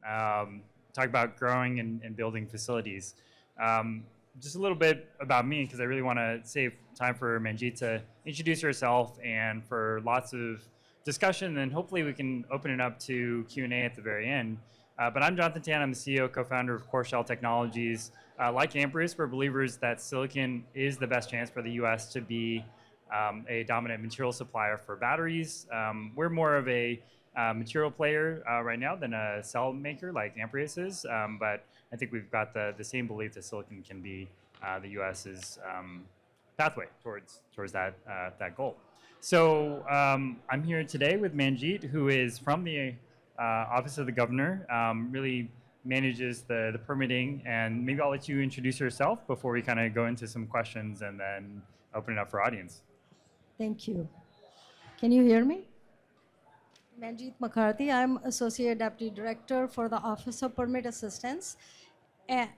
talk about growing and building facilities. Just a little bit about me, because I really want to save time for Manjeet to introduce herself and for lots of discussion, and hopefully we can open it up to Q&A at the very end. But I'm Jonathan Tan. I'm the CEO, co-founder of Coreshell Technologies. Like Amprius, we're believers that silicon is the best chance for the U.S. to be a dominant material supplier for batteries. We're more of a material player right now than a cell maker like Amprius is, but I think we've got the same belief that silicon can be the U.S.'s pathway towards that goal. So I'm here today with Manjeet, who is from the Office of the Governor, really manages the permitting, and maybe I'll let you introduce yourself before we kind of go into some questions and then open it up for audience. Thank you. Can you hear me? Manjeet McCarthy. I'm Associate Deputy Director for the Office of Permit Assistance. And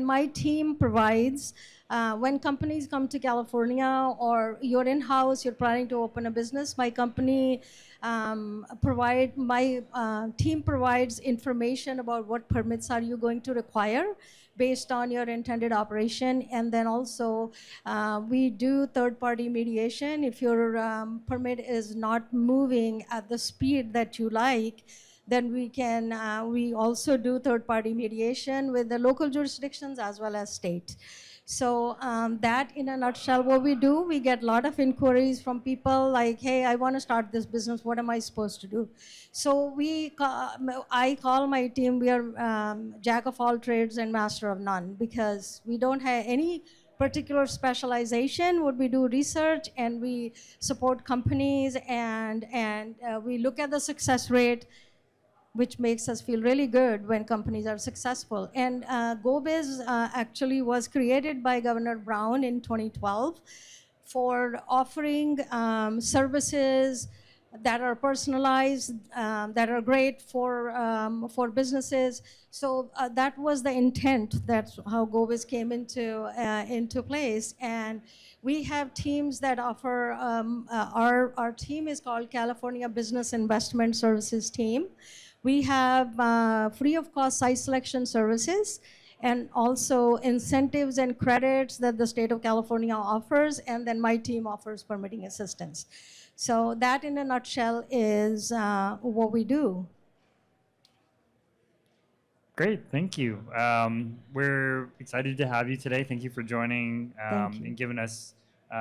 my team provides, when companies come to California or you're in-house, you're planning to open a business, my team provides information about what permits are you going to require based on your intended operation. And then also we do third-party mediation. If your permit is not moving at the speed that you like, then we also do third-party mediation with the local jurisdictions as well as state. So that in a nutshell, what we do, we get a lot of inquiries from people like, hey, I want to start this business. What am I supposed to do? So I call my team, we are jack of all trades and master of none, because we don't have any particular specialization. What we do research and we support companies, and we look at the success rate, which makes us feel really good when companies are successful. And GoBiz actually was created by Governor Brown in 2012 for offering services that are personalized, that are great for businesses. So that was the intent. That's how GoBiz came into place. And we have teams that offer, our team is called California Business Investment Services Team. We have free of cost site selection services, and also incentives and credits that the state of California offers, and then my team offers permitting assistance. So that in a nutshell is what we do. Great, thank you. We're excited to have you today. Thank you for joining and giving us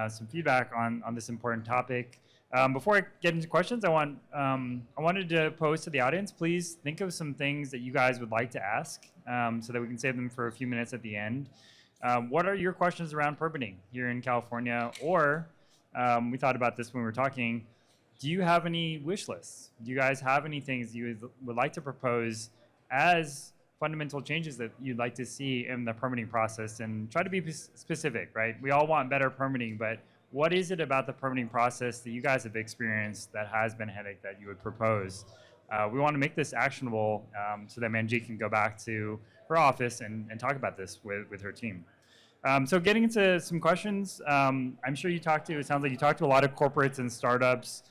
some feedback on this important topic. Before I get into questions, I wanted to pose to the audience, please think of some things that you guys would like to ask so that we can save them for a few minutes at the end. What are your questions around permitting here in California? Or we thought about this when we were talking, do you have any wish lists? Do you guys have any things you would like to propose as fundamental changes that you'd like to see in the permitting process? And try to be specific, right? We all want better permitting, but what is it about the permitting process that you guys have experienced that has been a headache that you would propose? We want to make this actionable so that Manjeet can go back to her office and talk about this with her team. So getting into some questions, I'm sure it sounds like you talked to a lot of corporates and startups.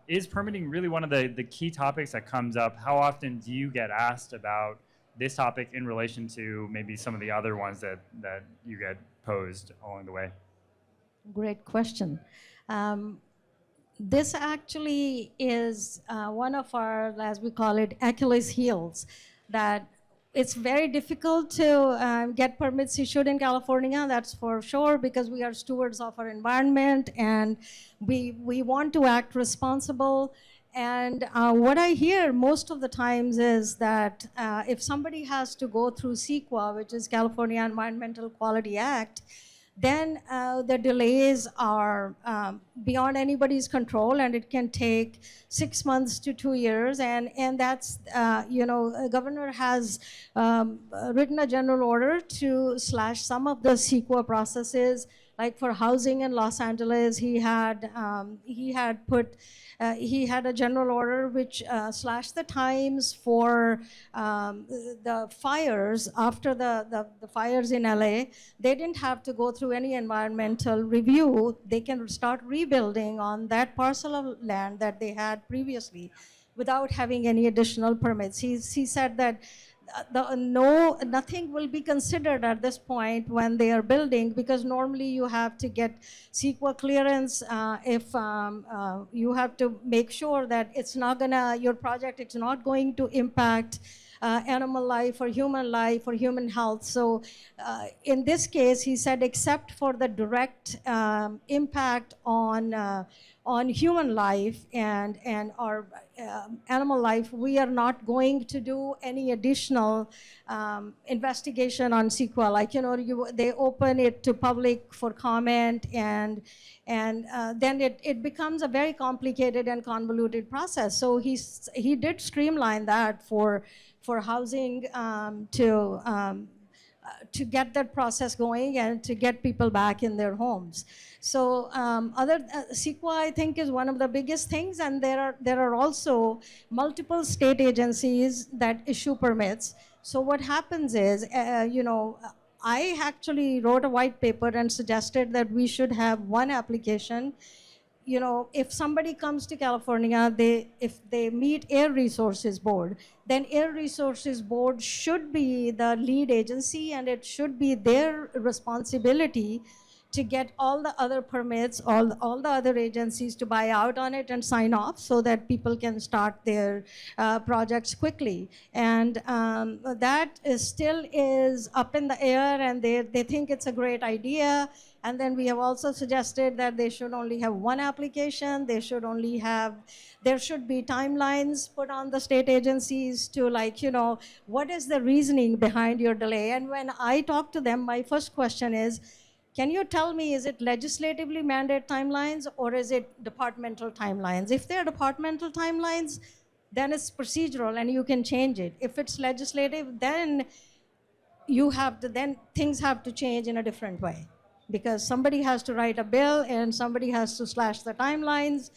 Is permitting really one of the key topics that comes up? How often do you get asked about this topic in relation to maybe some of the other ones that you get posed along the way? Great question. This actually is one of our, as we call it, Achilles heels, that it's very difficult to get permits issued in California, that's for sure, because we are stewards of our environment and we want to act responsible. And what I hear most of the times is that if somebody has to go through CEQA, which is California Environmental Quality Act, then the delays are beyond anybody's control, and it can take 6 months to 2 years. And that's, Governor has written a general order to slash some of the CEQA processes, Like for housing in Los Angeles, he had a general order which slashed the times for the fires after the fires in LA. They didn't have to go through any environmental review. They can start rebuilding on that parcel of land that they had previously without having any additional permits. He said that nothing will be considered at this point when they are building, because normally you have to get CEQA clearance if you have to make sure that your project is not going to impact animal life or human health. So in this case, he said, except for the direct impact on human life and our animal life, we are not going to do any additional investigation on CEQA. Like, they open it to public for comment, and then it becomes a very complicated and convoluted process. So he did streamline that for housing to get that process going and to get people back in their homes. So CEQA, I think, is one of the biggest things, and there are also multiple state agencies that issue permits. So what happens is, I actually wrote a white paper and suggested that we should have one application. If somebody comes to California, if they meet Air Resources Board, then Air Resources Board should be the lead agency, and it should be their responsibility to get all the other permits, all the other agencies to buy out on it and sign off, so that people can start their projects quickly. And that still is up in the air, and they think it's a great idea. And then we have also suggested that they should only have one application. There should be timelines put on the state agencies to, what is the reasoning behind your delay? And when I talk to them, my first question is, can you tell me, is it legislatively mandated timelines or is it departmental timelines? If they're departmental timelines, then it's procedural and you can change it. If it's legislative, then then things have to change in a different way, because somebody has to write a bill and somebody has to slash the timelines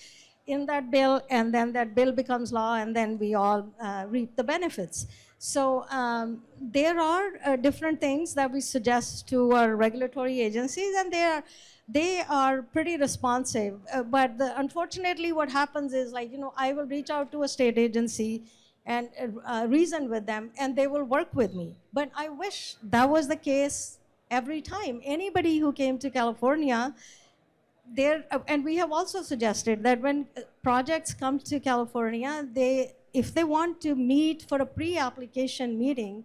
in that bill, and then that bill becomes law, and then we all reap the benefits. So there are different things that we suggest to our regulatory agencies, and they are pretty responsive. But unfortunately, what happens is, I will reach out to a state agency and reason with them, and they will work with me. But I wish that was the case every time. Anybody who came to California, and we have also suggested that when projects come to California, if they want to meet for a pre-application meeting,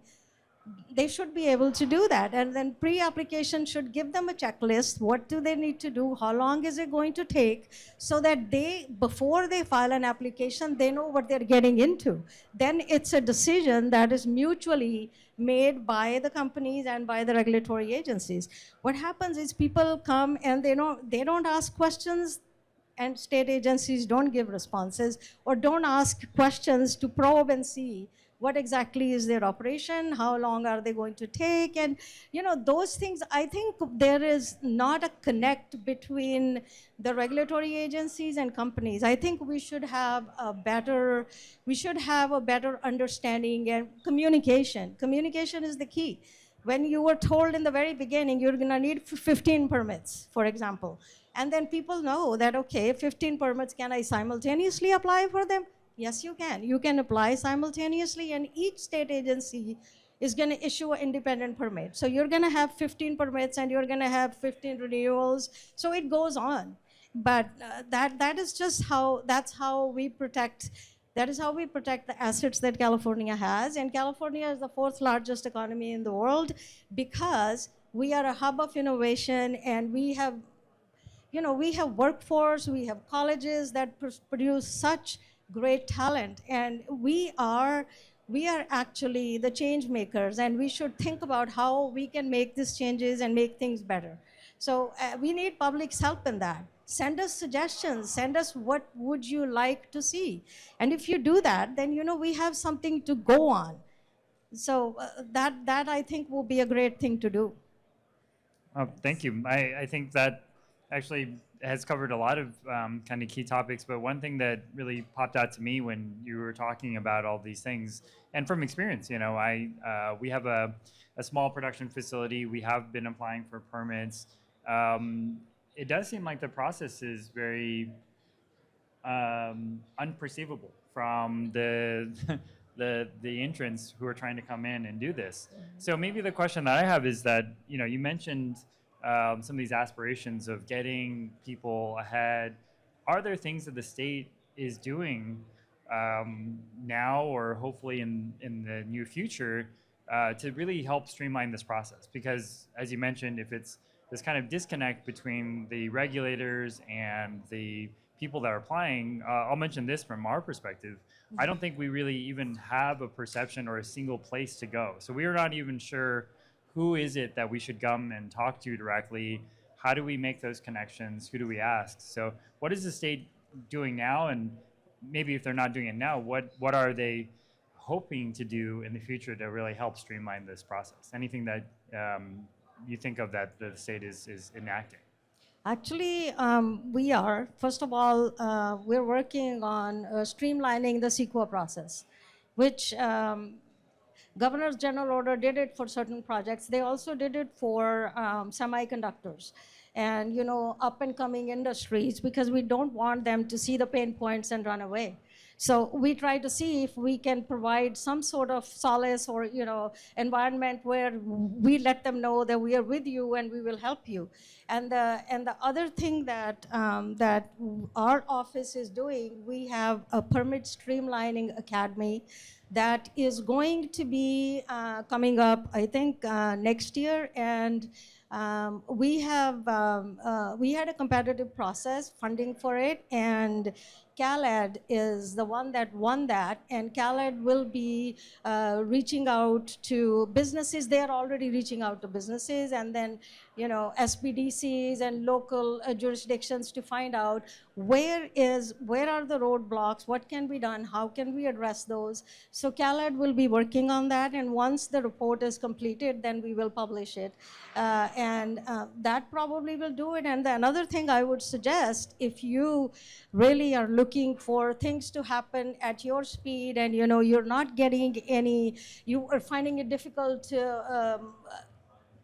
they should be able to do that. And then pre-application should give them a checklist. What do they need to do? How long is it going to take? So that before they file an application, they know what they're getting into. Then it's a decision that is mutually made by the companies and by the regulatory agencies. What happens is people come and they don't ask questions, and state agencies don't give responses or don't ask questions to probe and see what exactly is their operation, how long are they going to take, and those things. I think there is not a connect between the regulatory agencies and companies. I think we should have a better understanding and communication. Communication is the key. When you were told in the very beginning you're going to need 15 permits, for example, and then people know that, okay, 15 permits, can I simultaneously apply for them? Yes, you can. You can apply simultaneously, and each state agency is going to issue an independent permit. So you're going to have 15 permits, and you're going to have 15 renewals. So it goes on. But that is just how we protect the assets that California has. And California is the 4th largest economy in the world, because we are a hub of innovation, and we have workforce, we have colleges that produce such great talent, and we are actually the change makers, and we should think about how we can make these changes and make things better. So we need public's help in that. Send us suggestions, send us what would you like to see. And if you do that, then we have something to go on. So that I think will be a great thing to do. Oh, thank you. I think that actually has covered a lot of kind of key topics, but one thing that really popped out to me when you were talking about all these things, and from experience, we have a small production facility. We have been applying for permits. Um, it does seem like the process is very unperceivable from the the entrants who are trying to come in and do this. So maybe the question that I have is that you mentioned some of these aspirations of getting people ahead. Are there things that the state is doing now, or hopefully in the near future, to really help streamline this process? Because as you mentioned, if it's this kind of disconnect between the regulators and the people that are applying, I'll mention this from our perspective. I don't think we really even have a perception or a single place to go. So we are not even sure who is it that we should come and talk to directly. How do we make those connections? Who do we ask? So what is the state doing now? And maybe if they're not doing it now, what are they hoping to do in the future to really help streamline this process? Anything that you think of that the state is enacting? Actually, we are. First of all, we're working on streamlining the CEQA process, which Governor's General Order did it for certain projects. They also did it for semiconductors and up and coming industries, because we don't want them to see the pain points and run away. So we try to see if we can provide some sort of solace or environment where we let them know that we are with you and we will help you. And the other thing that that our office is doing, we have a permit streamlining academy that is going to be coming up, I think, next year. And we had a competitive process funding for it, and CalEd is the one that won that, and CalEd will be reaching out to businesses. They are already reaching out to businesses, and then SPDCs and local jurisdictions to find out where are the roadblocks, what can be done, how can we address those. So CalEd will be working on that, and once the report is completed, then we will publish it. And that probably will do it. And another thing I would suggest, if you really are looking for things to happen at your speed, and you're not getting any, you are finding it difficult to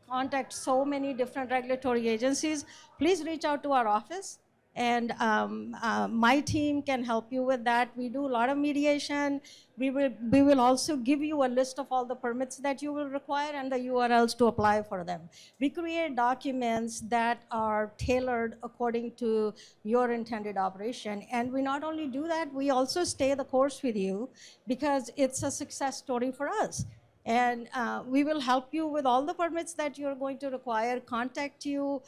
contact so many different regulatory agencies, please reach out to our office. And my team can help you with that. We do a lot of mediation. We will also give you a list of all the permits that you will require and the URLs to apply for them. We create documents that are tailored according to your intended operation. And we not only do that, we also stay the course with you, because it's a success story for us. And we will help you with all the permits that you're going to require, contact you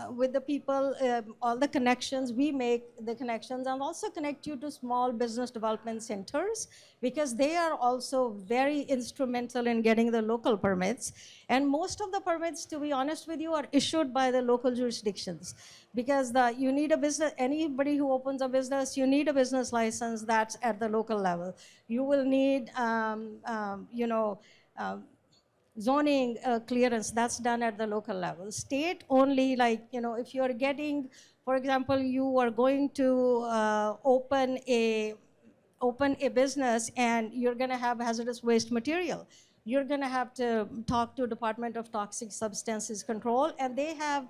with the people, all the connections. We make the connections, and also connect you to small business development centers, because they are also very instrumental in getting the local permits. And most of the permits, to be honest with you, are issued by the local jurisdictions, because you need a business, anybody who opens a business, you need a business license that's at the local level. You will need, zoning clearance, that's done at the local level. State only, like, if you're getting, for example, you are going to open a business and you're going to have hazardous waste material, you're going to have to talk to Department of Toxic Substances Control, and they have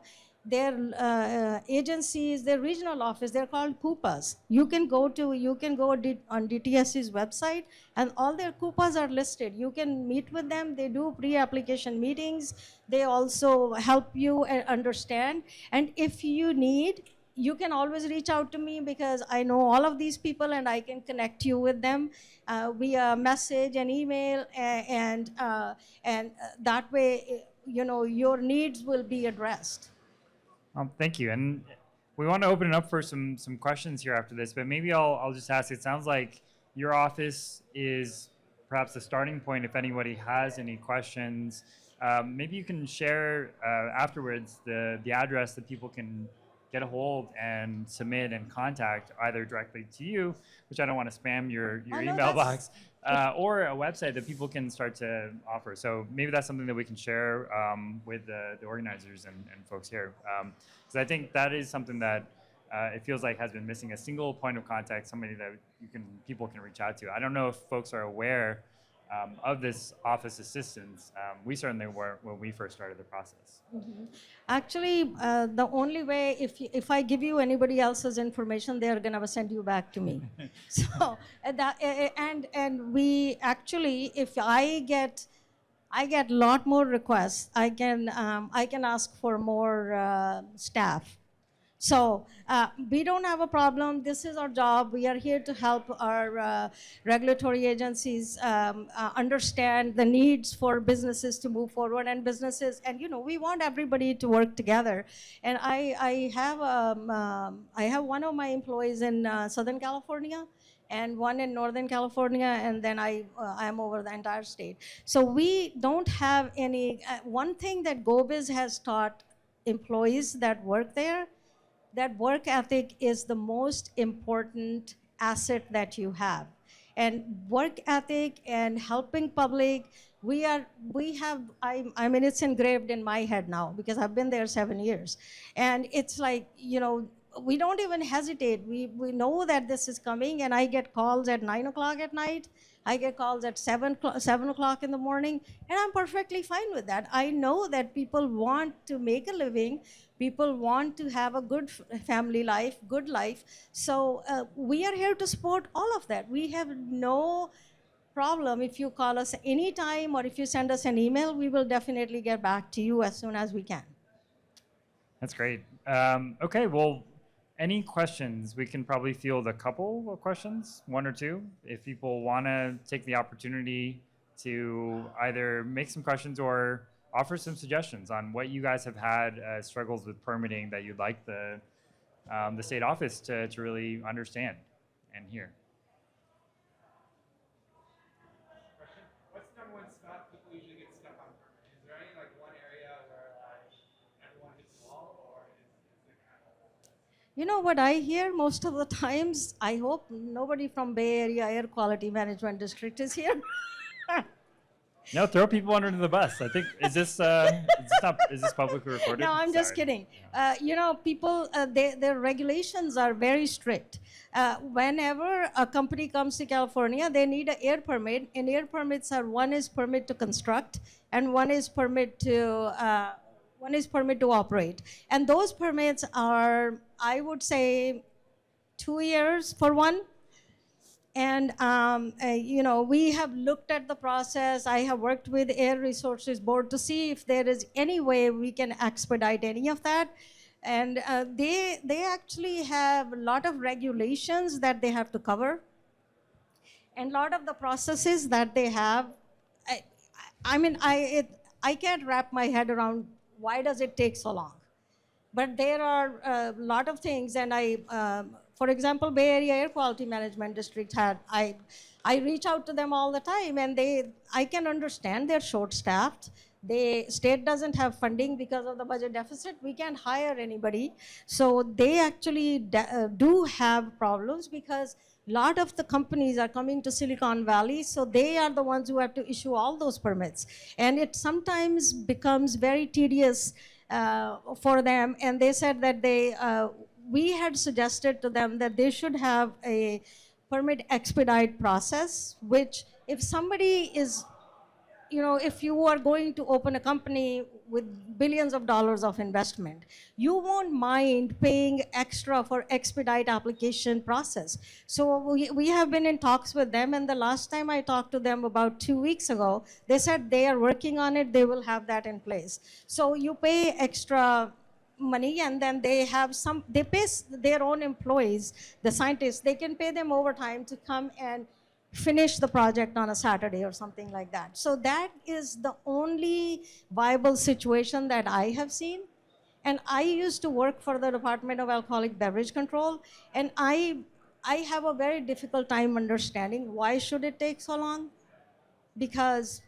their agencies, their regional office, they're called CUPAs. You can go on DTSC's website, and all their CUPAs are listed. You can meet with them. They do pre-application meetings. They also help you understand. And if you need, you can always reach out to me, because I know all of these people and I can connect you with them via message and email, and that way, your needs will be addressed. Thank you. And we want to open it up for some questions here after this, but maybe I'll just ask. It sounds like your office is perhaps the starting point if anybody has any questions. Maybe you can share afterwards the address that people can get a hold and submit and contact either directly to you, which I don't want to spam your Oh, no, email that's- box, or a website that people can start to offer. So maybe that's something that we can share with the organizers and folks here. Because I think that is something that it feels like has been missing, a single point of contact, somebody that people can reach out to. I don't know if folks are aware of this office assistance. We certainly weren't when we first started the process. Actually, the only way, if I give you anybody else's information, they're gonna send you back to me. So and we actually, if I get a lot more requests, I can ask for more staff. So we don't have a problem. This is our job. We are here to help our regulatory agencies understand the needs for businesses to move forward, and businesses, and we want everybody to work together. And I have one of my employees in Southern California and one in Northern California, and then I'm over the entire state. So we don't have any. One thing that GoBiz has taught employees that work there, that work ethic is the most important asset that you have. And work ethic and helping public, I mean, it's engraved in my head now because I've been there 7 years. And it's like, we don't even hesitate. We know that this is coming, and I get calls at 9 o'clock at night. I get calls at 7 o'clock in the morning, and I'm perfectly fine with that. I know that people want to make a living. People want to have a good family life, good life. So we are here to support all of that. We have no problem. If you call us anytime or if you send us an email, we will definitely get back to you as soon as we can. That's great. Okay, well, any questions? We can probably field a couple of questions, one or two. If people want to take the opportunity to either make some questions or offer some suggestions on what you guys have had struggles with permitting that you'd like the state office to really understand and hear. What's the number one spot people usually get stuck on permitting? Is there any one area where everyone hits the wall, or is it kind of? You know what I hear most of the times? I hope nobody from Bay Area Air Quality Management District is here. No, throw people under the bus. I think is this publicly recorded? No, I'm just Sorry. kidding. People, their regulations are very strict. Whenever a company comes to California, they need an air permit, and air permits are, one is permit to construct, and one is permit to operate. And those permits are, I would say, 2 years for one. And we have looked at the process. I have worked with Air Resources Board to see if there is any way we can expedite any of that. And they actually have a lot of regulations that they have to cover, and a lot of the processes that they have. I can't wrap my head around why does it take so long. But there are a lot of things, and for example, Bay Area Air Quality Management District I reach out to them all the time, and I can understand they're short-staffed. The state doesn't have funding because of the budget deficit. We can't hire anybody. So they actually do have problems because a lot of the companies are coming to Silicon Valley, so they are the ones who have to issue all those permits. And it sometimes becomes very tedious for them, and they said that we had suggested to them that they should have a permit expedite process, which if somebody is, if you are going to open a company with billions of dollars of investment, you won't mind paying extra for expedite application process. So we have been in talks with them, and the last time I talked to them about 2 weeks ago, they said they are working on it, they will have that in place. So you pay extra money, and then they pay their own employees, the scientists, they can pay them overtime to come and finish the project on a Saturday or something like that. So that is the only viable situation that I have seen. And I used to work for the Department of Alcoholic Beverage Control, and I have a very difficult time understanding why should it take so long? Because,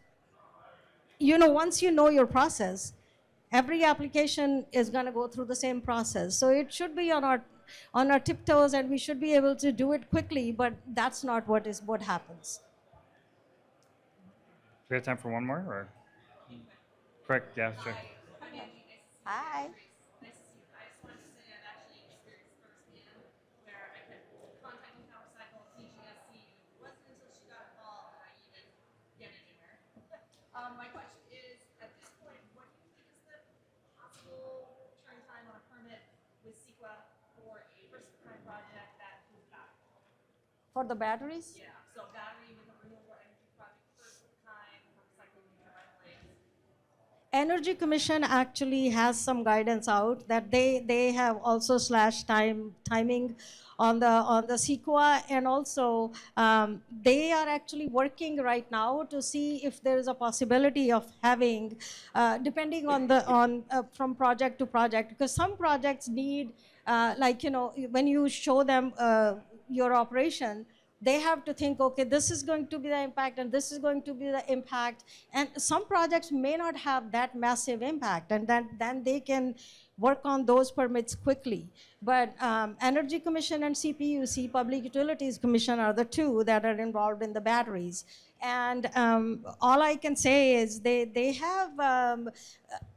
once you know your process, Every application is going to go through the same process. So it should be on our tiptoes, and we should be able to do it quickly, but that's not what happens. Do we have time for one more? Or correct? Yeah, sure. Hi. Nice to see you. I just wanted to say I've actually experienced firsthand where I kept contacting PowerCycle, teaching SC. It wasn't until she got involved that I even get anywhere. My question is, at this point, what do you think is the possible turn time on a permit with CEQA for a first-of-kind project that moves back? For the batteries? Yeah, so battery with a renewable energy project, first of kind, for recycling the right place. Energy Commission actually has some guidance out that they have also slashed timing on the CEQA, and also they are actually working right now to see if there is a possibility of having, depending on from project to project, because some projects need when you show them your operation, they have to think, okay, this is going to be the impact and this is going to be the impact. And some projects may not have that massive impact, and then they can work on those permits quickly. But Energy Commission and CPUC, Public Utilities Commission, are the two that are involved in the batteries. And all I can say is they have,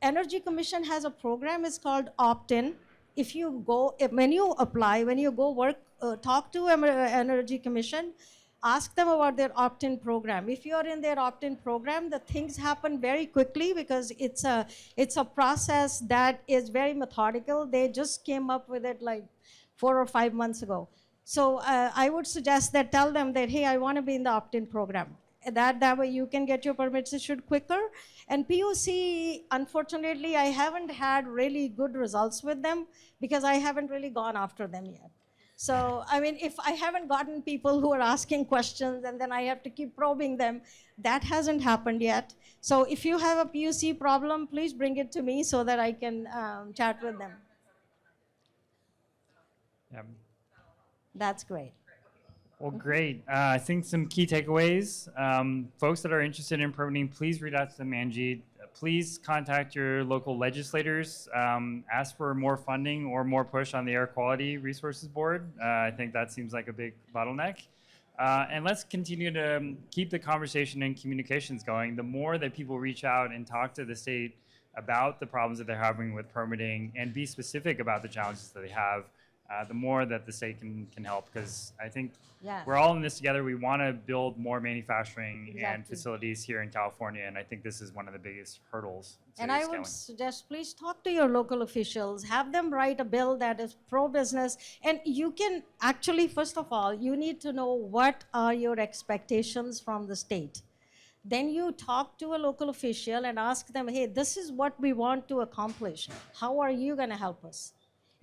Energy Commission has a program, it's called opt-in. If you go, when you apply, when you go work, talk to Energy Commission, ask them about their opt-in program. If you're in their opt-in program, the things happen very quickly because it's a process that is very methodical. They just came up with it like 4 or 5 months ago. So I would suggest that tell them that, hey, I want to be in the opt-in program. That way you can get your permits issued quicker. And PUC, unfortunately, I haven't had really good results with them because I haven't really gone after them yet. So, I mean, if I haven't gotten people who are asking questions and then I have to keep probing them, that hasn't happened yet. So if you have a PUC problem, please bring it to me so that I can chat with them. Yeah. That's great. Well, great. I think some key takeaways. Folks that are interested in permitting, please reach out to Manjeet. Please contact your local legislators. Ask for more funding or more push on the Air Quality Resources Board. I think that seems like a big bottleneck. And let's continue to keep the conversation and communications going. The more that people reach out and talk to the state about the problems that they're having with permitting and be specific about the challenges that they have, the more that the state can help, because I think we're all in this together. We want to build more manufacturing and facilities here in California, and I think this is one of the biggest hurdles to And I scaling. would suggest, please talk to your local officials, have them write a bill that is pro-business, and you can actually, first of all, you need to know what are your expectations from the state. Then you talk to a local official and ask them, hey, this is what we want to accomplish. How are you going to help us?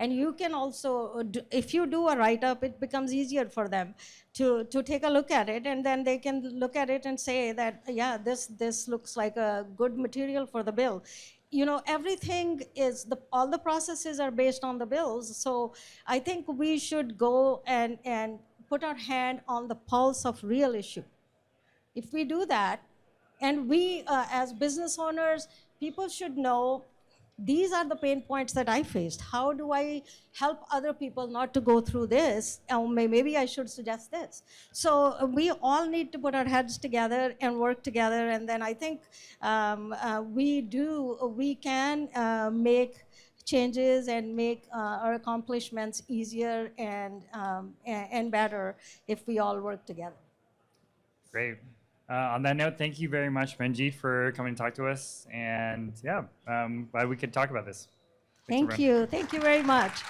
And you can also, if you do a write-up, it becomes easier for them to take a look at it, and then they can look at it and say that, yeah, this looks like a good material for the bill. You know, everything is, all the processes are based on the bills. So I think we should go and put our hand on the pulse of real issue. If we do that, and we as business owners, people should know, these are the pain points that I faced. How do I help other people not to go through this? Or maybe I should suggest this. So we all need to put our heads together and work together. And then I think we can make changes and make our accomplishments easier and better if we all work together. Great. On that note, thank you very much, Manjeet, for coming to talk to us. And yeah, glad we could talk about this. Thanks, Thank everyone. you. Thank you very much.